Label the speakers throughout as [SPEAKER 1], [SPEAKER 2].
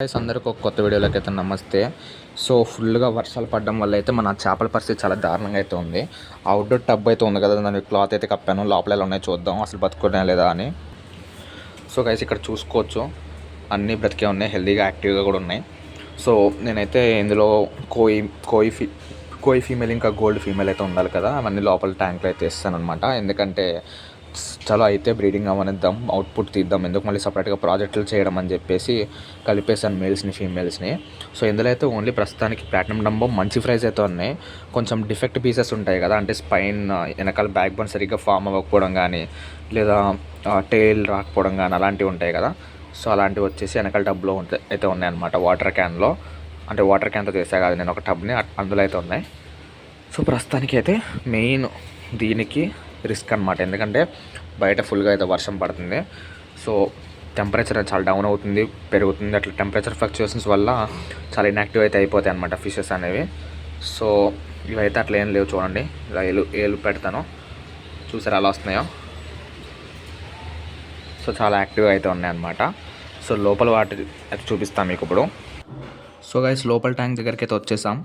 [SPEAKER 1] Guys అందరికి ఒక కొత్త వీడియోలోకి అయితే నమస్తే. సో ఫుల్గా వర్షాలు పడడం వల్ల అయితే మన చేపల పరిస్థితి చాలా దారుణంగా అయితే ఉంది. అవుట్డోర్ టబ్ అయితే ఉంది కదా, దాని క్లాత్ అయితే కప్పాను. లోపల ఎలా ఉన్నాయి చూద్దాం, అసలు బతుకునే లేదా అని. సో గైస్ ఇక్కడ చూసుకోవచ్చు, అన్నీ బ్రతికే ఉన్నాయి, హెల్తీగా యాక్టివ్గా కూడా ఉన్నాయి. సో నేనైతే ఇందులో కోయి ఫీమేల్ ఇంకా గోల్డ్ ఫీమేల్ అయితే ఉండాలి కదా, అవన్నీ లోపల ట్యాంక్లో అయితే ఇస్తాను అనమాట. ఎందుకంటే చాలా అయితే బ్రీడింగ్ అవ్వనిద్దాం, అవుట్పుట్ తీద్దాం, ఎందుకు మళ్ళీ సపరేట్గా ప్రాజెక్టులు చేయడం అని చెప్పేసి కలిపేసాను మేల్స్ని ఫీమేల్స్ని. సో ఇందులో అయితే ఓన్లీ ప్రస్తుతానికి ప్లాటినం డంబో మంచి ప్రైస్ అయితే ఉన్నాయి. కొంచెం డిఫెక్ట్ పీసెస్ ఉంటాయి కదా, అంటే స్పైన్ వెనకాల బ్యాక్ బోన్ సరిగ్గా ఫామ్ అవ్వకపోవడం కానీ, లేదా టెయిల్ రాకపోవడం కానీ అలాంటివి ఉంటాయి కదా. సో అలాంటివి వచ్చేసి వెనకాల టబ్లో అయితే ఉన్నాయన్నమాట, వాటర్ క్యాన్లో. అంటే వాటర్ క్యాన్తో చేసా కాదు నేను, ఒక టబ్ని అందులో అయితే ఉన్నాయి. సో ప్రస్తుతానికి అయితే మెయిన్ దీనికి రిస్క్ అనమాట, ఎందుకంటే బయట ఫుల్గా అయితే వర్షం పడుతుంది. సో టెంపరేచర్ చాలా డౌన్ అవుతుంది, పెరుగుతుంది. అట్లా టెంపరేచర్ ఫ్లక్చుయేషన్స్ వల్ల చాలా ఇన్యాక్టివ్ అయితే అయిపోతాయి అనమాట ఫిషెస్ అనేవి. సో ఇవైతే అట్లా ఏం లేవు, చూడండి ఇలా ఏలు పెడతాను, చూసారు అలా వస్తున్నాయో. సో చాలా యాక్టివ్గా అయితే ఉన్నాయి అనమాట. సో లోపల వాటి అయితే చూపిస్తాను మీకు ఇప్పుడు. సో గైస్ లోపల ట్యాంక్ దగ్గరికి అయితే వచ్చేసాం.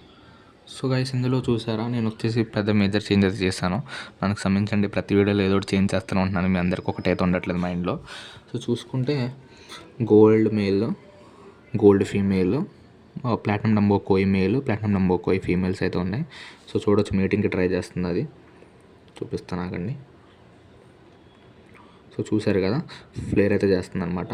[SPEAKER 1] సో గైస్ ఇందులో చూసారా, నేను వచ్చేసి పెద్ద మేజర్ చేంజెస్ చేశాను. మనకు సంబంధించండి ప్రతి వీడియోలో ఏదో ఒకటి చేంజ్ చేస్తూనే ఉంటున్నాను, మీ అందరికీ ఒకటైతే ఉండట్లేదు మైండ్లో. సో చూసుకుంటే gold male, gold female, platinum Dumbo కోయి మేల్, ప్లాటినం డంబో కోయి ఫీమేల్స్ అయితే ఉన్నాయి. సో చూడొచ్చు, మీటింగ్కి ట్రై చేస్తుంది, అది చూపిస్తాను ఆగండి. సో చూసారు కదా, ఫ్లేర్ అయితే చేస్తుంది అనమాట.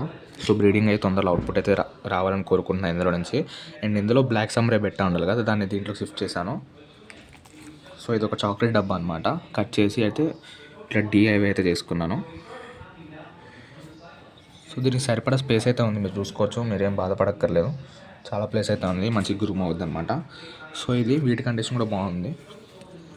[SPEAKER 1] సో బ్రీడింగ్ అయితే తొందరలో అవుట్పుట్ అయితే రావాలని కోరుకుంటున్నాను ఇందులో నుంచి. అండ్ ఇందులో బ్లాక్ సమ్రే పెట్టా ఉండాలి కదా, దాన్ని దీంట్లో షిఫ్ట్ చేశాను. సో ఇది ఒక చాక్లెట్ డబ్బా అనమాట, కట్ చేసి అయితే ఇట్లా DIY అయితే చేసుకున్నాను. సో దీనికి సరిపడా స్పేస్ అయితే ఉంది, మీరు చూసుకోవచ్చు, మీరేం బాధపడక్కర్లేదు, చాలా ప్లేస్ అయితే ఉంది, మంచి గ్రూమ్ అవుద్ది అనమాట. సో ఇది వీటి కండిషన్ కూడా బాగుంది.